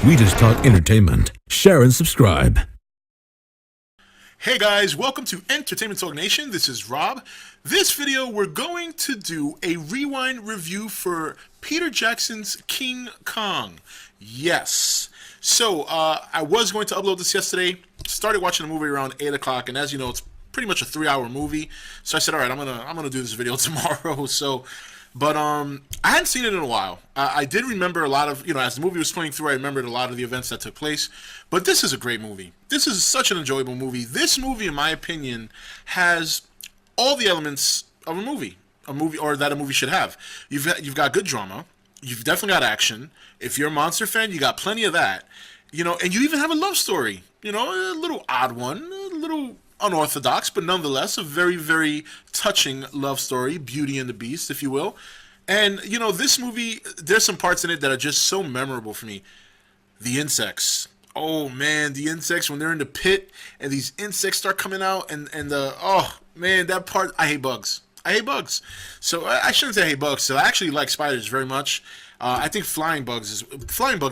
sweetest talk entertainment. Share and subscribe. Hey guys, welcome to Entertainment Talk Nation. This is Rob. This video, we're going to do a rewind review for Peter Jackson's King Kong. Yes. So, I was going to upload this yesterday. Started watching the movie around 8 o'clock, and as you know, it's pretty much a 3-hour movie. So I said, all right, I'm gonna do this video tomorrow. But I hadn't seen it in a while. I did remember a lot of, as the movie was playing through, I remembered a lot of the events that took place. But this is a great movie. This is such an enjoyable movie. This movie, in my opinion, has all the elements of a movie or that a movie should have. You've got good drama. You've definitely got action. If you're a monster fan, you got plenty of that. And you even have a love story. A little odd one, a little unorthodox, but nonetheless a very, very touching love story, Beauty and the Beast, if you will. And this movie, there's some parts in it that are just so memorable for me. The insects. Oh man, the insects when they're in the pit and these insects start coming out and oh man, that part, I hate bugs. So I shouldn't say I hate bugs. So I actually like spiders very much. I think flying bugs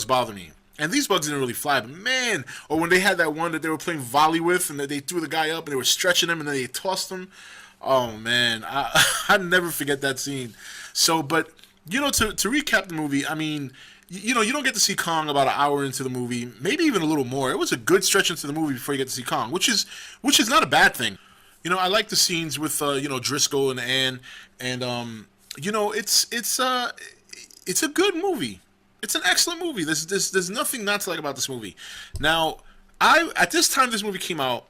bother me. And these bugs didn't really fly, but man, or when they had that one that they were playing volley with and they threw the guy up and they were stretching him and then they tossed him. Oh man, I'd never forget that scene. So, but, to recap the movie, I mean, you don't get to see Kong about an hour into the movie, maybe even a little more. It was a good stretch into the movie before you get to see Kong, which is not a bad thing. I like the scenes with, Driscoll and Ann, and, it's a good movie. It's an excellent movie. There's nothing not to like about this movie. Now, at this time this movie came out,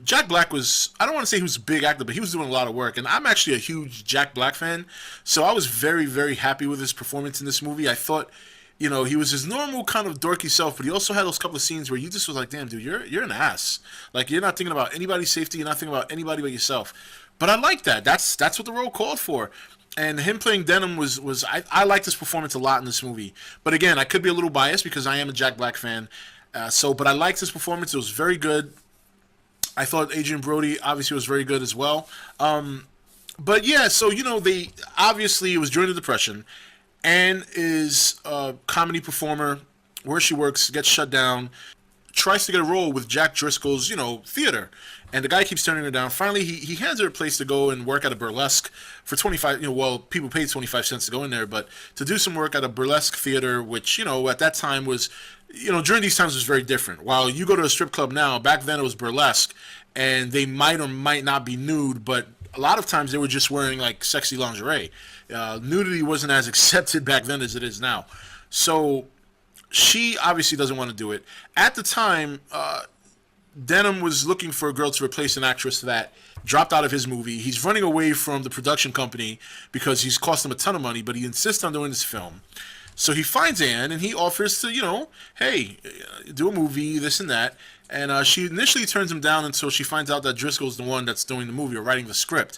Jack Black was, I don't want to say he was a big actor, but he was doing a lot of work. And I'm actually a huge Jack Black fan. So I was very, very happy with his performance in this movie. I thought, he was his normal kind of dorky self, but he also had those couple of scenes where you just was like, damn, dude, you're an ass. Like, you're not thinking about anybody's safety. You're not thinking about anybody but yourself. But I like that. That's what the role called for. And him playing Denham was I liked his performance a lot in this movie. But again, I could be a little biased because I am a Jack Black fan. But I liked his performance. It was very good. I thought Adrian Brody obviously was very good as well. But yeah, so they obviously, it was during the Depression. Anne is a comedy performer. Where she works gets shut down. Tries to get a role with Jack Driscoll's, theater. And the guy keeps turning her down. Finally, he hands her a place to go and work at a burlesque for 25, people paid 25 cents to go in there, but to do some work at a burlesque theater, which, at that time was, during these times was very different. While you go to a strip club now, back then it was burlesque, and they might or might not be nude, but a lot of times they were just wearing, like, sexy lingerie. Nudity wasn't as accepted back then as it is now. So she obviously doesn't want to do it. At the time, Denham was looking for a girl to replace an actress that dropped out of his movie. He's running away from the production company because he's cost him a ton of money, but he insists on doing this film. So he finds Anne, and he offers to, hey, do a movie, this and that. And she initially turns him down until she finds out that Driscoll's the one that's doing the movie or writing the script.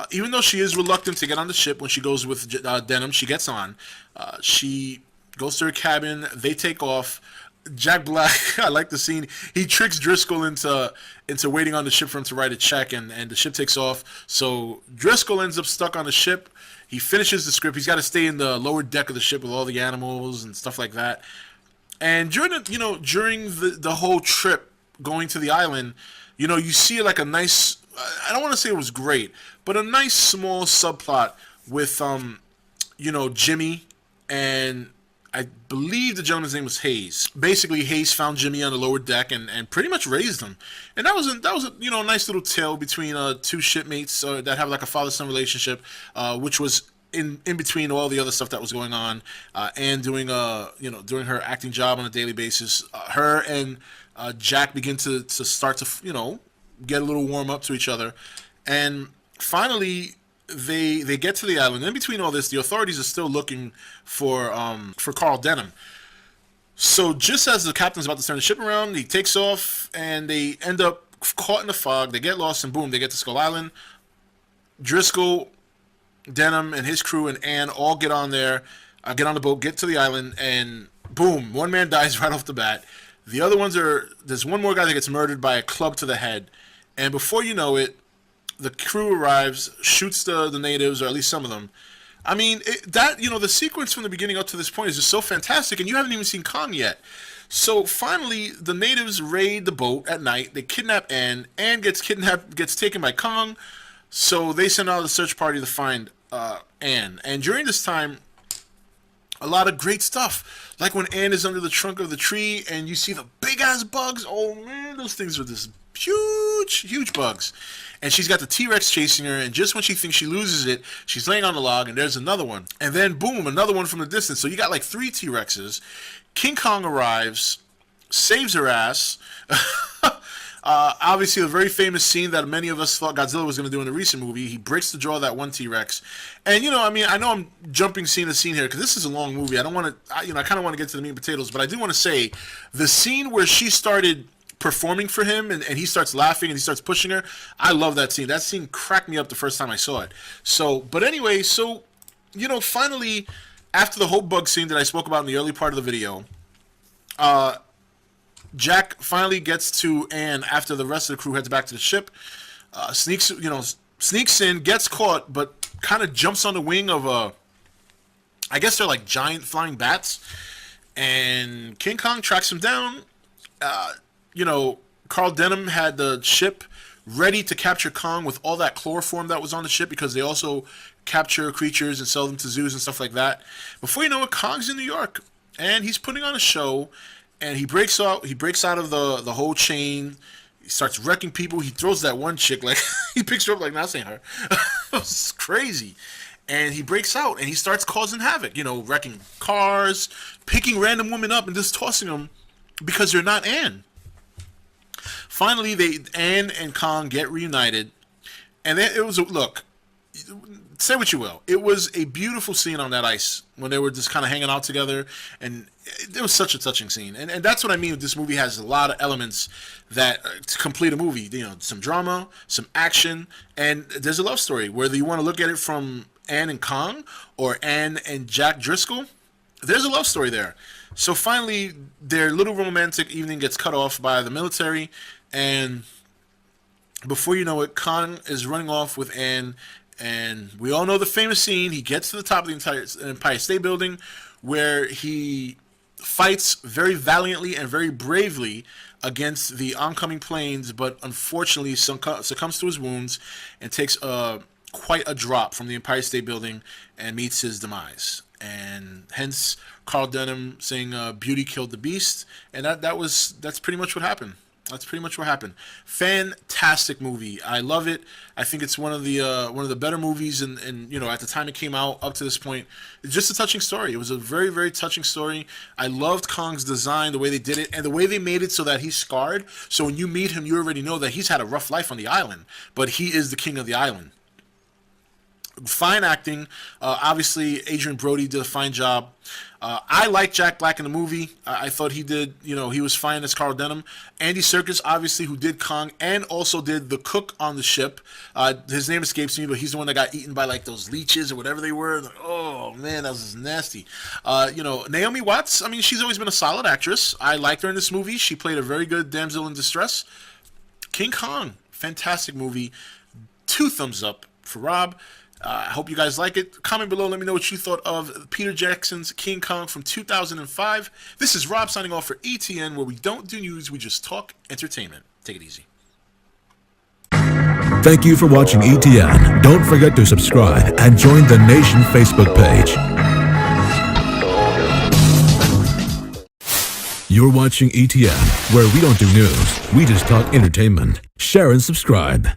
Even though she is reluctant to get on the ship when she goes with Denham, she gets on. She goes to her cabin. They take off. Jack Black, I like the scene. He tricks Driscoll into waiting on the ship for him to write a check, and the ship takes off. So Driscoll ends up stuck on the ship. He finishes the script. He's got to stay in the lower deck of the ship with all the animals and stuff like that. And during the whole trip going to the island, you see like a nice, I don't want to say it was great, but a nice small subplot with Jimmy, and I believe the gentleman's name was Hayes. Basically, Hayes found Jimmy on the lower deck and pretty much raised him. And that was a nice little tale between two shipmates that have like a father-son relationship, which was in between all the other stuff that was going on, and doing her acting job on a daily basis. Her and Jack begin to start to get a little warm up to each other, and finally they get to the island. In between all this, the authorities are still looking for Carl Denham. So just as the captain's about to turn the ship around, he takes off, and they end up caught in the fog. They get lost, and boom, they get to Skull Island. Driscoll, Denham, and his crew and Anne all get on there, get on the boat, get to the island, and boom, one man dies right off the bat. The other ones there's one more guy that gets murdered by a club to the head, and before you know it, the crew arrives, shoots the natives, or at least some of them. I mean, the sequence from the beginning up to this point is just so fantastic, and you haven't even seen Kong yet. So finally, the natives raid the boat at night. They kidnap Anne. Anne gets kidnapped, gets taken by Kong. So they send out a search party to find Anne. And during this time, a lot of great stuff. Like when Anne is under the trunk of the tree and you see the big ass bugs. Oh man, those things are this huge bugs. And she's got the T-Rex chasing her, and just when she thinks she loses it, she's laying on the log, and there's another one. And then, boom, another one from the distance. So you got like 3 T-Rexes. King Kong arrives, saves her ass. Obviously, a very famous scene that many of us thought Godzilla was going to do in the recent movie. He breaks the jaw of that one T-Rex. And, I know I'm jumping scene to scene here because this is a long movie. I don't want to, I kind of want to get to the meat and potatoes, but I do want to say the scene where she started performing for him and he starts laughing and he starts pushing her. I love that scene. That scene cracked me up the first time I saw it. But anyway, finally, after the whole bug scene that I spoke about in the early part of the video, Jack finally gets to Anne after the rest of the crew heads back to the ship. Sneaks in, gets caught, but kind of jumps on the wing of I guess they're like giant flying bats. And King Kong tracks him down. Carl Denham had the ship ready to capture Kong with all that chloroform that was on the ship because they also capture creatures and sell them to zoos and stuff like that. Before you know it, Kong's in New York and he's putting on a show, and he breaks out of the whole chain. He starts wrecking people. He throws that one chick, like he picks her up like, not saying her. It's crazy. And he breaks out and he starts causing havoc, wrecking cars, picking random women up and just tossing them because they're not Anne. Finally, Anne and Kong get reunited, and then look. Say what you will. It was a beautiful scene on that ice when they were just kind of hanging out together, and it was such a touching scene. And that's what I mean. This movie has a lot of elements that to complete a movie. Some drama, some action, and there's a love story. Whether you want to look at it from Anne and Kong or Anne and Jack Driscoll, there's a love story there. So finally, their little romantic evening gets cut off by the military, and before you know it, Kong is running off with Anne, and we all know the famous scene. He gets to the top of the entire Empire State Building, where he fights very valiantly and very bravely against the oncoming planes, but unfortunately succumbs to his wounds and takes quite a drop from the Empire State Building and meets his demise. And hence Carl Denham saying beauty killed the beast, and that's pretty much what happened. That's pretty much what happened. Fantastic movie. I love it. I think it's one of the better movies, and at the time it came out up to this point, it's just a touching story. It was a very, very touching story. I loved Kong's design, the way they did it, and the way they made it so that he's scarred. So when you meet him, you already know that he's had a rough life on the island, but he is the king of the island. Fine acting. Obviously, Adrian Brody did a fine job. I like Jack Black in the movie. I thought he did, he was fine as Carl Denham. Andy Serkis, obviously, who did Kong and also did the cook on the ship. His name escapes me, but he's the one that got eaten by like those leeches or whatever they were. Like, oh man, that was just nasty. Naomi Watts, I mean, she's always been a solid actress. I liked her in this movie. She played a very good damsel in distress. King Kong, fantastic movie. 2 thumbs up for Rob. I hope you guys like it. Comment below. Let me know what you thought of Peter Jackson's King Kong from 2005. This is Rob signing off for ETN, where we don't do news, we just talk entertainment. Take it easy. Thank you for watching ETN. Don't forget to subscribe and join the Nation Facebook page. You're watching ETN, where we don't do news, we just talk entertainment. Share and subscribe.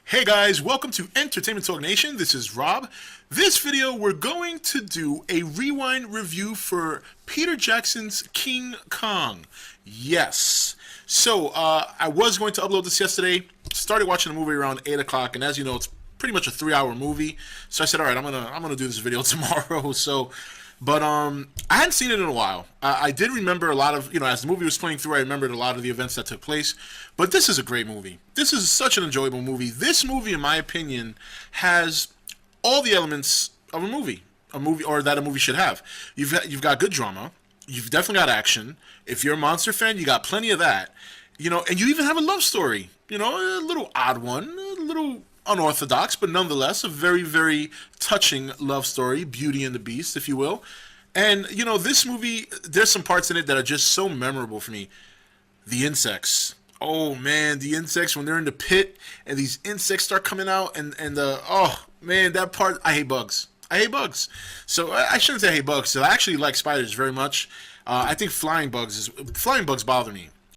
Hey guys, welcome to Entertainment Talk Nation. This is Rob. This video, we're going to do a rewind review for Peter Jackson's King Kong. Yes. So, I was going to upload this yesterday. Started watching the movie around 8 o'clock, and as you know, it's pretty much a 3-hour movie. So I said, all right, I'm gonna do this video tomorrow. But I hadn't seen it in a while. I did remember a lot of, as the movie was playing through, I remembered a lot of the events that took place. But this is a great movie. This is such an enjoyable movie. This movie, in my opinion, has all the elements of a movie or that a movie should have. You've got good drama. You've definitely got action. If you're a monster fan, you got plenty of that. And you even have a love story. A little odd one, a little unorthodox, but nonetheless a very, very touching love story, Beauty and the Beast, if you will. And, you know, this movie, there's some parts in it that are just so memorable for me. The insects. Oh, man, the insects, when they're in the pit and these insects start coming out oh, man, that part, I hate bugs. I hate bugs. So I shouldn't say I hate bugs. So I actually like spiders very much. I think flying bugs bother me.